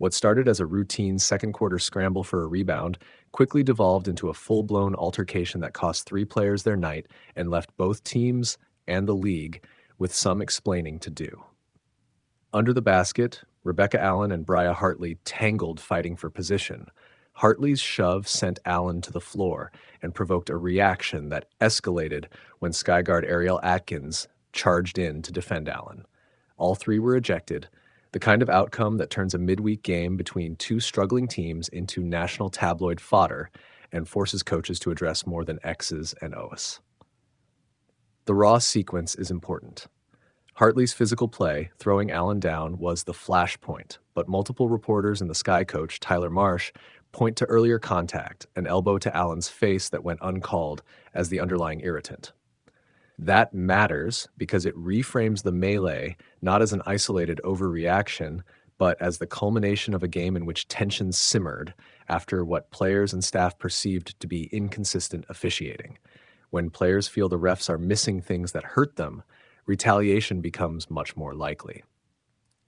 What started as a routine second quarter scramble for a rebound quickly devolved into a full blown altercation that cost three players their night and left both teams and the league with some explaining to do. Under the basket, Rebecca Allen and Bria Hartley tangled fighting for position. Hartley's shove sent Allen to the floor and provoked a reaction that escalated when skyguard Ariel Atkins charged in to defend Allen. All three were ejected, the kind of outcome that turns a midweek game between two struggling teams into national tabloid fodder and forces coaches to address more than X's and O's. The raw sequence is important. Hartley's physical play, throwing Allen down, was the flashpoint, but multiple reporters and the Sky coach, Tyler Marsh, point to earlier contact, an elbow to Allen's face that went uncalled, as the underlying irritant. That matters because it reframes the melee not as an isolated overreaction, but as the culmination of a game in which tensions simmered after what players and staff perceived to be inconsistent officiating. When players feel the refs are missing things that hurt them, retaliation becomes much more likely.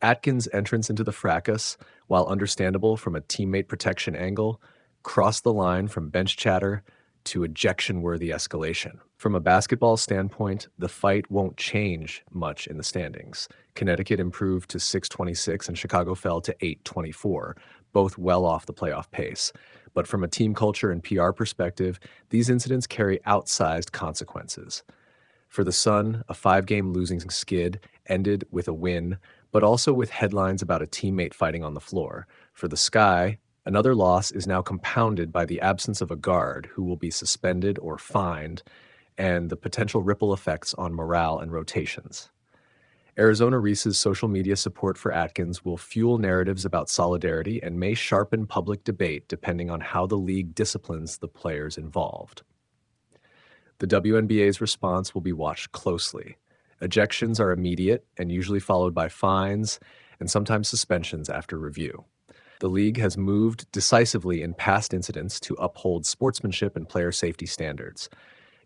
Atkins' entrance into the fracas, while understandable from a teammate protection angle, crossed the line from bench chatter to ejection-worthy escalation. From a basketball standpoint, the fight won't change much in the standings. Connecticut improved to 6-26 and Chicago fell to 8-24, both well off the playoff pace. But from a team culture and PR perspective, these incidents carry outsized consequences. For the Sun, a 5-game losing skid ended with a win, but also with headlines about a teammate fighting on the floor. For the Sky, another loss is now compounded by the absence of a guard who will be suspended or fined, and the potential ripple effects on morale and rotations. Arizona Reese's social media support for Atkins will fuel narratives about solidarity and may sharpen public debate depending on how the league disciplines the players involved. The WNBA's response will be watched closely. Ejections are immediate and usually followed by fines and sometimes suspensions after review. The league has moved decisively in past incidents to uphold sportsmanship and player safety standards.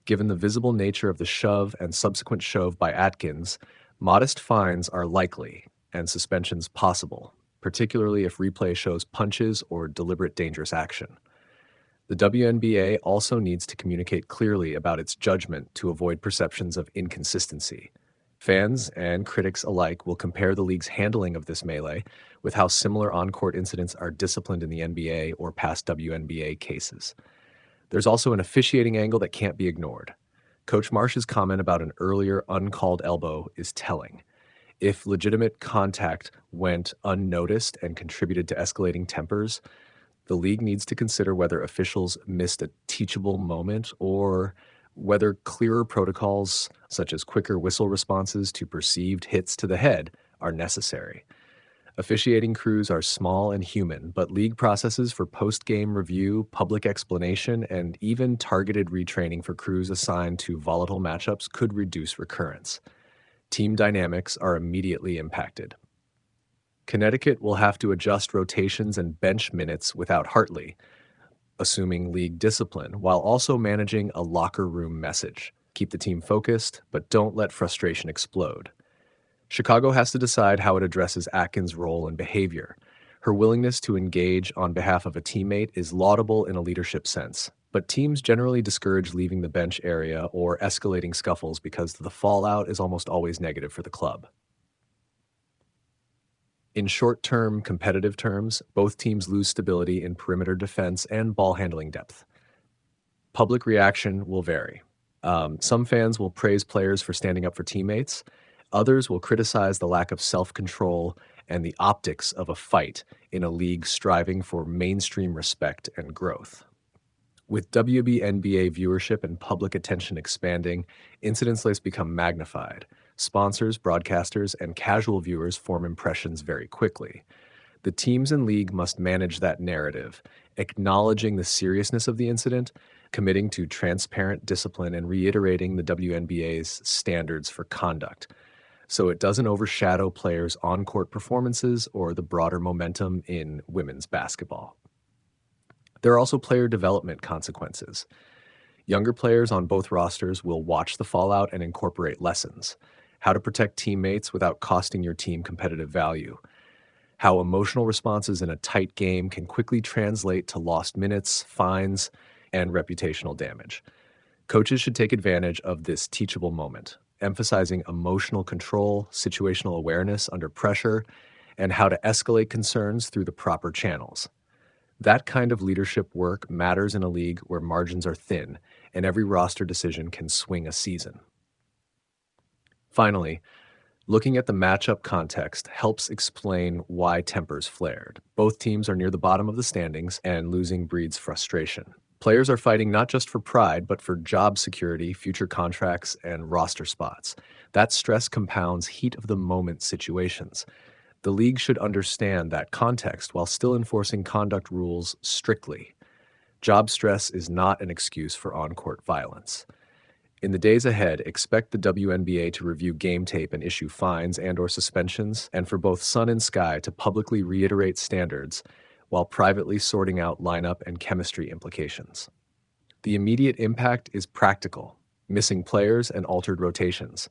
Given the visible nature of the shove and subsequent shove by Atkins, modest fines are likely and suspensions possible, particularly if replay shows punches or deliberate dangerous action. The WNBA also needs to communicate clearly about its judgment to avoid perceptions of inconsistency. Fans and critics alike will compare the league's handling of this melee with how similar on-court incidents are disciplined in the NBA or past WNBA cases. There's also an officiating angle that can't be ignored. Coach Marsh's comment about an earlier uncalled elbow is telling. If legitimate contact went unnoticed and contributed to escalating tempers, the league needs to consider whether officials missed a teachable moment or whether clearer protocols, such as quicker whistle responses to perceived hits to the head, are necessary. Officiating crews are small and human, but league processes for post-game review, public explanation, and even targeted retraining for crews assigned to volatile matchups could reduce recurrence. Team dynamics are immediately impacted. Connecticut will have to adjust rotations and bench minutes without Hartley, assuming league discipline, while also managing a locker room message. Keep the team focused, but don't let frustration explode. Chicago has to decide how it addresses Atkins' role and behavior. Her willingness to engage on behalf of a teammate is laudable in a leadership sense, but teams generally discourage leaving the bench area or escalating scuffles because the fallout is almost always negative for the club. In short-term competitive terms, both teams lose stability in perimeter defense and ball handling depth. Public reaction will vary. Some fans will praise players for standing up for teammates. Others will criticize the lack of self-control and the optics of a fight in a league striving for mainstream respect and growth. With WNBA viewership and public attention expanding, incidents like this become magnified. Sponsors, broadcasters, and casual viewers form impressions very quickly. The teams and league must manage that narrative, acknowledging the seriousness of the incident, committing to transparent discipline, and reiterating the WNBA's standards for conduct, so it doesn't overshadow players' on-court performances or the broader momentum in women's basketball. There are also player development consequences. Younger players on both rosters will watch the fallout and incorporate lessons. How to protect teammates without costing your team competitive value. how emotional responses in a tight game can quickly translate to lost minutes, fines, and reputational damage. Coaches should take advantage of this teachable moment, emphasizing emotional control, situational awareness under pressure, and how to escalate concerns through the proper channels. That kind of leadership work matters in a league where margins are thin and every roster decision can swing a season. Finally, looking at the matchup context helps explain why tempers flared. Both teams are near the bottom of the standings, and losing breeds frustration. Players are fighting not just for pride, but for job security, future contracts, and roster spots. That stress compounds heat of the moment situations. The league should understand that context while still enforcing conduct rules strictly. Job stress is not an excuse for on-court violence. In the days ahead, expect the WNBA to review game tape and issue fines and/or suspensions, and for both Sun and Sky to publicly reiterate standards while privately sorting out lineup and chemistry implications. The immediate impact is practical, missing players and altered rotations,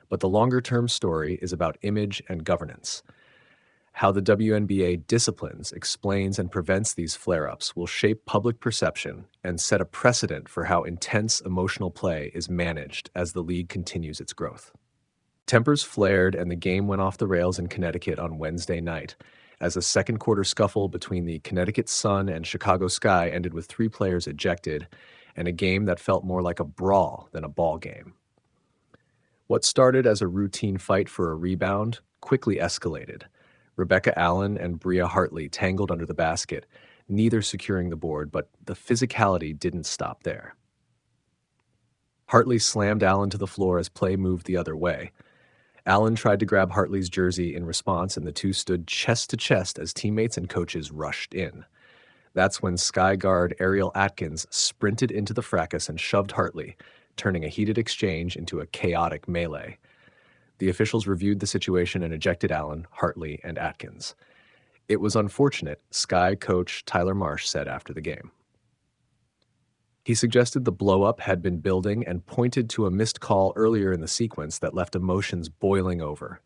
but the longer-term story is about image and governance. How the WNBA disciplines, explains, and prevents these flare-ups will shape public perception and set a precedent for how intense emotional play is managed as the league continues its growth. Tempers flared and the game went off the rails in Connecticut on Wednesday night, as a second-quarter scuffle between the Connecticut Sun and Chicago Sky ended with 3 players ejected, and a game that felt more like a brawl than a ball game. What started as a routine fight for a rebound quickly escalated. Rebecca Allen and Bria Hartley tangled under the basket, neither securing the board, but the physicality didn't stop there. Hartley slammed Allen to the floor as play moved the other way. Allen tried to grab Hartley's jersey in response, and the two stood chest to chest as teammates and coaches rushed in. That's when Sky guard Ariel Atkins sprinted into the fracas and shoved Hartley, turning a heated exchange into a chaotic melee. The officials reviewed the situation and ejected Allen, Hartley, and Atkins. It was unfortunate, Sky coach Tyler Marsh said after the game. He suggested the blow-up had been building and pointed to a missed call earlier in the sequence that left emotions boiling over.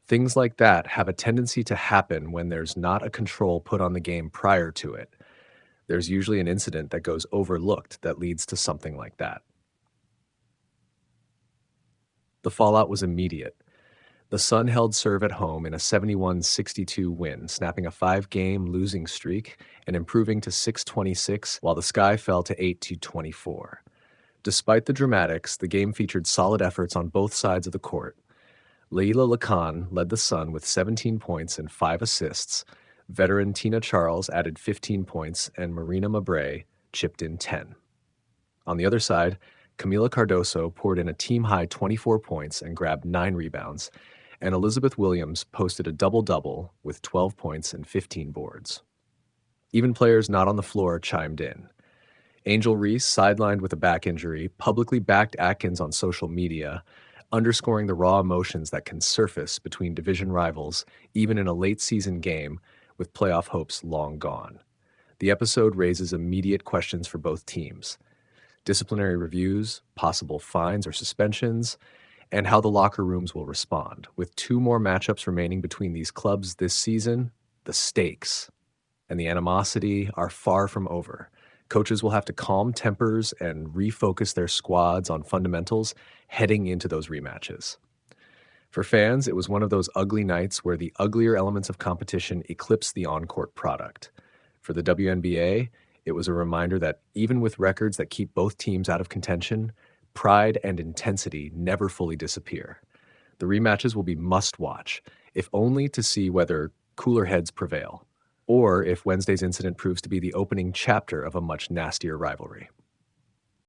Things like that have a tendency to happen when there's not a control put on the game prior to it. There's usually an incident that goes overlooked that leads to something like that. The fallout was immediate. The Sun held serve at home in a 71-62 win, snapping a 5-game losing streak and improving to 626, while the Sky fell to 8-24. Despite the dramatics, the game featured solid efforts on both sides of the court. Leila Lacan led the Sun with 17 points and 5 assists. Veteran Tina Charles added 15 points, and Marina Mabrey chipped in 10. On the other side, Camila Cardoso poured in a team-high 24 points and grabbed 9 rebounds, and Elizabeth Williams posted a double-double with 12 points and 15 boards. Even players not on the floor chimed in. Angel Reese, sidelined with a back injury, publicly backed Atkins on social media, underscoring the raw emotions that can surface between division rivals, even in a late-season game with playoff hopes long gone. The episode raises immediate questions for both teams: disciplinary reviews, possible fines or suspensions, and how the locker rooms will respond. With 2 more matchups remaining between these clubs this season, the stakes and the animosity are far from over. Coaches will have to calm tempers and refocus their squads on fundamentals heading into those rematches. For fans, it was one of those ugly nights where the uglier elements of competition eclipsed the on-court product. For the WNBA, it was a reminder that even with records that keep both teams out of contention, pride and intensity never fully disappear. The rematches will be must-watch, if only to see whether cooler heads prevail, or if Wednesday's incident proves to be the opening chapter of a much nastier rivalry.